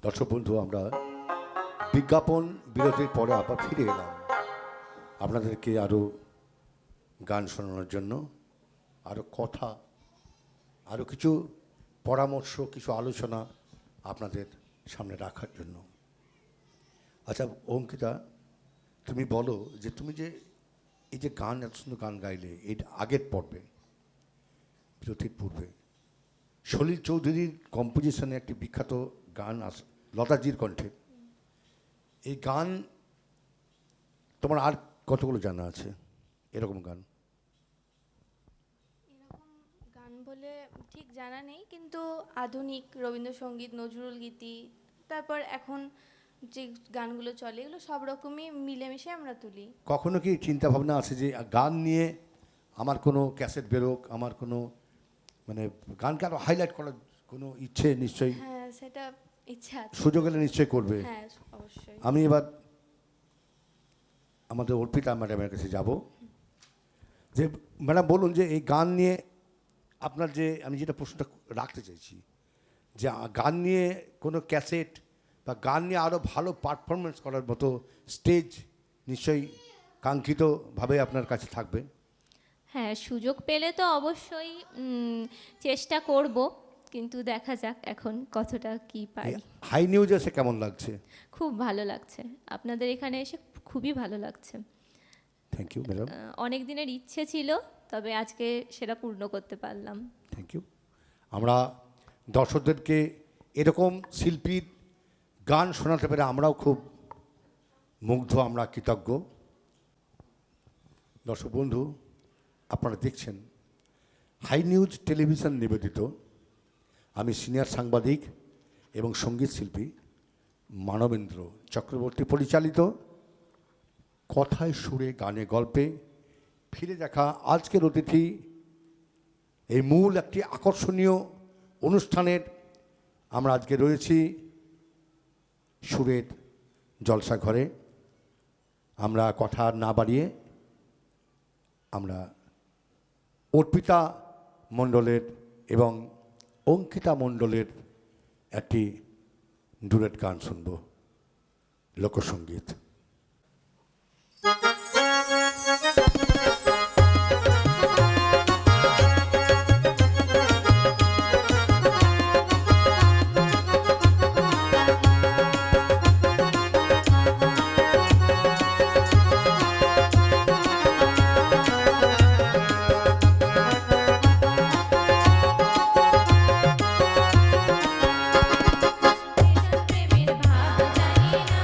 দর্শক বন্ধু, আমরা বিজ্ঞাপন বিরতির পরে আবার ফিরে এলাম আপনাদেরকে আরও গান শোনানোর জন্য, আরও কথা, আরও কিছু পরামর্শ, কিছু আলোচনা আপনাদের সামনে রাখার জন্য। আচ্ছা অঙ্কিতা, তুমি বলো যে তুমি যে এই যে গান, এত সুন্দর গান গাইলে এই আগের পর্বে, বিরতির পূর্বে সলিল চৌধুরীর কম্পোজিশনে একটি বিখ্যাত গান আছে লতাজির কণ্ঠে। এই গান তোমার আর কতগুলো জানা আছে এরকম গান? এরকম গান বলে ঠিক জানা নেই, কিন্তু আধুনিক রবীন্দ্রসঙ্গীত, নজরুল গীতি, তারপর এখন যে গানগুলো চলে এগুলো সব রকমই মিলেমিশে আমরা তুলি। কখনো কি চিন্তা ভাবনা আছে যে গান নিয়ে আমার কোনো ক্যাসেট বেরোক, আমার কোনো মানে গানকে আরো হাইলাইট করার কোনো ইচ্ছে? নিশ্চয়ই হ্যাঁ, সেটা ইচ্ছা আছে। সুযোগ এলে নিশ্চয়ই করবে। হ্যাঁ, অবশ্যই। আমি এবার আমাদের অর্পিতা ম্যাডামের কাছে যাব যে ম্যাডাম বলুন যে এই গান নিয়ে আপনার যে, আমি যেটা প্রশ্নটা রাখতে চাইছি যে গান নিয়ে কোনো ক্যাসেট বা গান নিয়ে আরও ভালো পারফরমেন্স করার মতো স্টেজ নিশ্চয়ই কাঙ্ক্ষিতভাবে আপনার কাছে থাকবে। হ্যাঁ, সুযোগ পেলে তো অবশ্যই চেষ্টা করব, কিন্তু দেখা যাক এখন কতটা কি পারি। হাই নিউজ এসে কেমন লাগছে? খুব ভালো লাগছে, আপনাদের এখানে এসে খুবই ভালো লাগছে। Thank you madam. অনেক দিনের ইচ্ছে ছিল, তবে আজকে সেটা পূর্ণ করতে পারলাম। Thank you. আমরা দর্শকদেরকে এরকম শিল্পীর গান শোনাতে পেরে আমরাও খুব মুগ্ধ, আমরা কৃতজ্ঞ। দর্শক বন্ধু, আপনারা দেখছেন হাই নিউজ টেলিভিশন নিবেদিত, আমি সিনিয়র সাংবাদিক এবং সঙ্গীত শিল্পী মানবেন্দ্র চক্রবর্তী পরিচালিত কথায় সুরে গানে গল্পে ফিরে দেখা আজকের অতিথি এই মূল একটি আকর্ষণীয় অনুষ্ঠানের আমরা আজকে রয়েছি সুরের জলসা ঘরে। আমরা কথা না বাড়িয়ে আমরা অর্পিতা মণ্ডলের এবং অঙ্কিতা মণ্ডলের একটি ডুয়েট গান শুনব, লোকসঙ্গীত। প্রেমের ভাব জানি না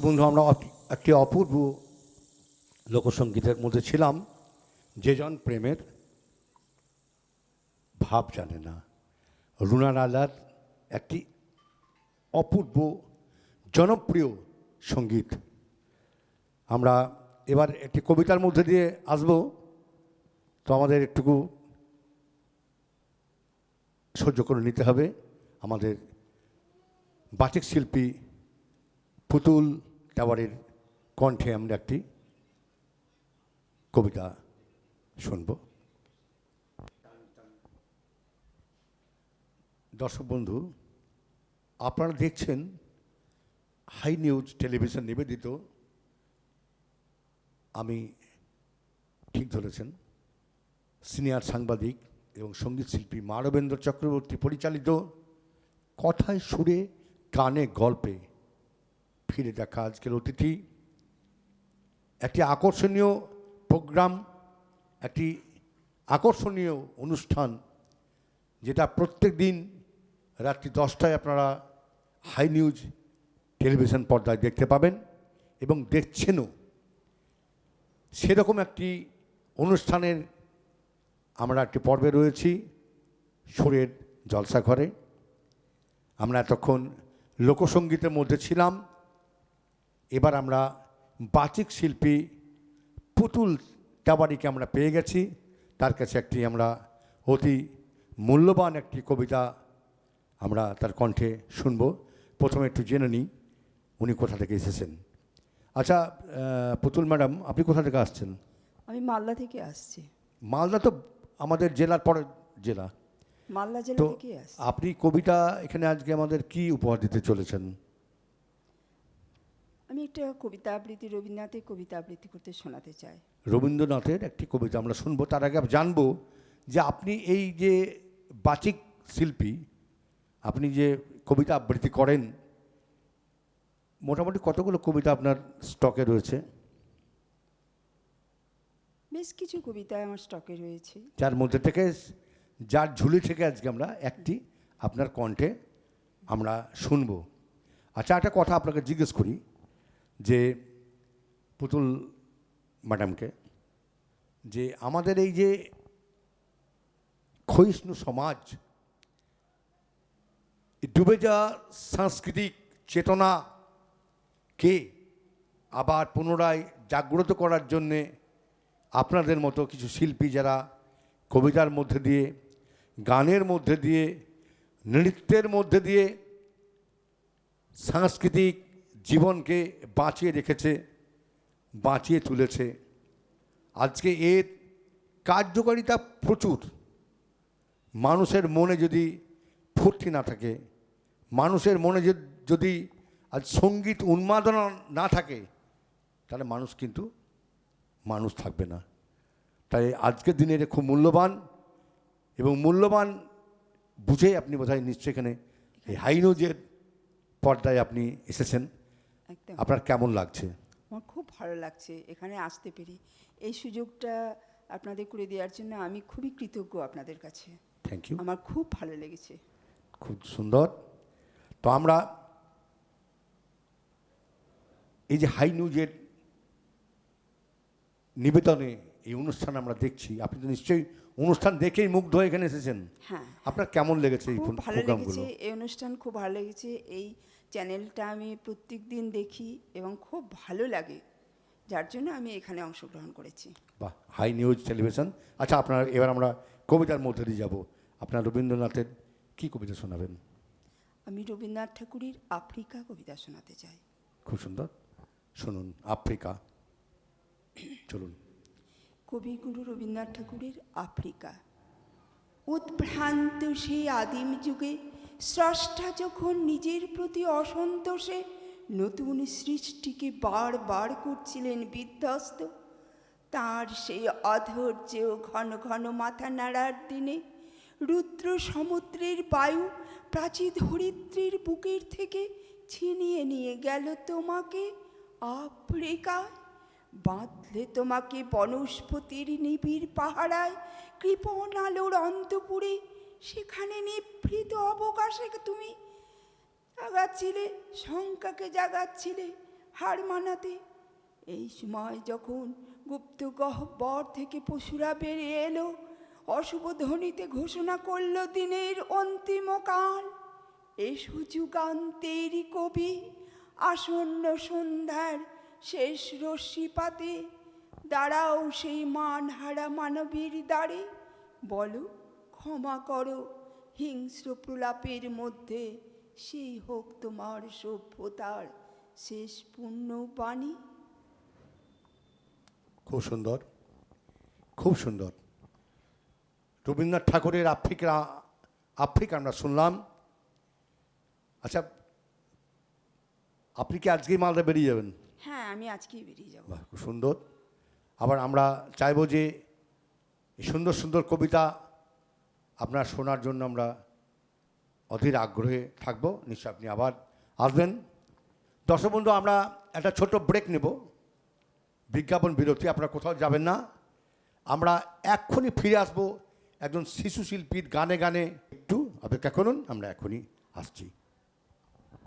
বন্ধু, আমরা একটি অপূর্ব লোকসঙ্গীতের মধ্যে ছিলাম। যে জন প্রেমের ভাব জানে না, রুনা লালার একটি অপূর্ব জনপ্রিয় সঙ্গীত। আমরা এবার একটি কবিতার মধ্যে দিয়ে আসব, তো আমাদের একটুকু সহ্য করে নিতে হবে। আমাদের বাচিক শিল্পী পুতুল টাওয়ারের কণ্ঠে আমরা একটি কবিতা শুনব। দর্শক বন্ধু, আপনারা দেখছেন হাই নিউজ টেলিভিশন নিবেদিত, আমি ঠিক ধরেছেন, সিনিয়র সাংবাদিক এবং সঙ্গীত শিল্পী মানবেন্দ্র চক্রবর্তী পরিচালিত কথায় সুরে গানে গল্পে ফিরে দেখা আজকের অতিথি। একটি আকর্ষণীয় প্রোগ্রাম, একটি আকর্ষণীয় অনুষ্ঠান, যেটা প্রত্যেক দিন রাত্রি 10টায় আপনারা হাই নিউজ টেলিভিশন পর্দায় দেখতে পাবেন এবং দেখছেনও। সেরকম একটি অনুষ্ঠানের আমরা একটি পর্বে রয়েছি, সুরের জলসাঘরে। আমরা এতক্ষণ লোকসঙ্গীতের মধ্যে ছিলাম, এবার আমরা বাচিক শিল্পী পুতুল টাওয়ারিকে আমরা পেয়ে গেছি। তার কাছে একটি আমরা অতি মূল্যবান একটি কবিতা আমরা তার কণ্ঠে শুনব। প্রথমে একটু জেনে নিই উনি কোথা থেকে এসেছেন। আচ্ছা পুতুল ম্যাডাম, আপনি কোথা থেকে আসছেন? আমি মালদা থেকে আসছি। মালদা তো আমাদের জেলার পরের জেলা। মালদা জেলা তো থেকে আসছি। আপনি কবিতা এখানে আজকে আমাদের কি উপহার দিতে চলেছেন? আমি একটা কবিতা আবৃত্তি, রবীন্দ্রনাথের কবিতা আবৃত্তি করতে শোনাতে চাই। রবীন্দ্রনাথের একটি কবিতা আমরা শুনবো। তার আগে জানবো যে আপনি এই যে বাচিক শিল্পী, আপনি যে কবিতা আবৃত্তি করেন, মোটামুটি কতগুলো কবিতা আপনার স্টকে রয়েছে? বেশ কিছু কবিতা আমার স্টকে রয়েছে, যার মধ্যে থেকে, যার ঝুলি থেকে আজকে আমরা একটি আপনার কণ্ঠে আমরা শুনবো। আচ্ছা, একটা কথা আপনাকে জিজ্ঞেস করি যে পুতুল ম্যাডামকে, যে আমাদের এই যে ক্ষয়িষ্ণু সমাজ, ডুবে যাওয়া সাংস্কৃতিক চেতনাকে আবার পুনরায় জাগ্রত করার জন্যে আপনাদের মতো কিছু শিল্পী, যারা কবিতার মধ্যে দিয়ে, গানের মধ্যে দিয়ে, নৃত্যের মধ্যে দিয়ে সাংস্কৃতিক জীবনকে বাঁচিয়ে রেখেছে, বাঁচিয়ে তুলেছে। আজকে এর কার্যকারিতা প্রচুর। মানুষের মনে যদি ফুর্তি না থাকে, মানুষের মনে যদি আজ সঙ্গীত উন্মাদনা না থাকে, তাহলে মানুষ কিন্তু মানুষ থাকবে না। তাই আজকের দিনে এটা খুব মূল্যবান, এবং মূল্যবান বুঝে আপনি বোধহয় নিশ্চয়ই এখানে এই হাই নিউজের পর্দায় আপনি এসেছেন। একদম আপনার কেমন লাগছে? আমার খুব ভালো লাগছে এখানে আসতে পেরে। এই সুযোগটা আপনাদের করে দেওয়ার জন্য আমি খুবই কৃতজ্ঞ আপনাদের কাছে। থ্যাংক ইউ, আমার খুব ভালো লেগেছে। খুব সুন্দর। তো আমরা এই যে হাই নিউজের নিবেদনে এই অনুষ্ঠান আমরা দেখছি, আপনি তো নিশ্চয়ই অনুষ্ঠান দেখেই মুগ্ধ হয়ে এখানে এসেছেন। হ্যাঁ, আপনার কেমন লেগেছে এই খুব ভালো প্রোগ্রামগুলো? লেগেছে, এই অনুষ্ঠান খুব ভালো লেগেছে। এই চ্যানেলটা আমি প্রত্যেক দিন দেখি এবং খুব ভালো লাগে, যার জন্য আমি এখানে অংশগ্রহণ করেছি। বাহ, হাই নিউজ টেলিভিশন। আচ্ছা, আপনার এবার আমরা কবিতার মধ্যে দিয়ে যাব। আপনার রবীন্দ্রনাথের কি কবিতা শোনাবেন? আমি রবীন্দ্রনাথ ঠাকুরের আফ্রিকা কবিতা শোনাতে চাই। খুব সুন্দর, শুনুন। আফ্রিকা, চলুন। কবিগুরু রবীন্দ্রনাথ ঠাকুরের আফ্রিকা। উদ্ভ্রান্ত সেই আদিম যুগে স্রষ্টা যখন নিজের প্রতি অসন্তোষে নতুন সৃষ্টিকে বারবার করছিলেন বিধ্বস্ত, তার সেই অধৈর্য ঘন ঘন মাথা নাড়ার দিনে রুদ্র সমুদ্রের বায়ু প্রাচী ধরিত্রীর বুকের থেকে ছিনিয়ে নিয়ে গেল তোমাকে আফ্রিকায়, বাঁধলে তোমাকে বনস্পতির নিবিড় পাহারায়, কৃপণ আলোর অন্তপুরে সেখানে নিভৃত অবকাশে তুমি জাগাচ্ছিলে, শঙ্কাকে জাগাচ্ছিলে, হার মানাতে। এই সময় যখন গুপ্ত গহ্বর থেকে পশুরা বেরিয়ে এলো, অশুভ ধ্বনিতে ঘোষণা করল দিনের অন্তিম কাল। এসো যুগান্তেরই কবি, আসন্ন সন্ধ্যার শেষ রশ্মিপাতে, দাঁড়াও সেই মানহারা মানবীর দ্বারে, বলো ক্ষমা করো হিংস্র প্রলাপের মধ্যে, সেই হোক তোমার সভ্যতার শেষ পূর্ণ বাণী। খুব সুন্দর, খুব সুন্দর। রবীন্দ্রনাথ ঠাকুরের আফ্রিকা আমরা শুনলাম। আচ্ছা, আপনি কি আজকেই মালদা বেরিয়ে যাবেন? হ্যাঁ, আমি আজকেই বেরিয়ে যাব। বাহ, খুব সুন্দর। আবার আমরা চাইবো যে এই সুন্দর সুন্দর কবিতা আপনার শোনার জন্য আমরা অধীর আগ্রহে থাকবো। নিশ্চয় আপনি আবার আসবেন। দর্শক বন্ধু, আমরা একটা ছোট্ট ব্রেক নেব, বিজ্ঞাপন বিরতি। আপনারা কোথাও যাবেন না, আমরা এক্ষুনি ফিরে আসবো একজন শিশু শিল্পীর গানে গানে। একটু অপেক্ষা করুন, আমরা এখনই আসছি।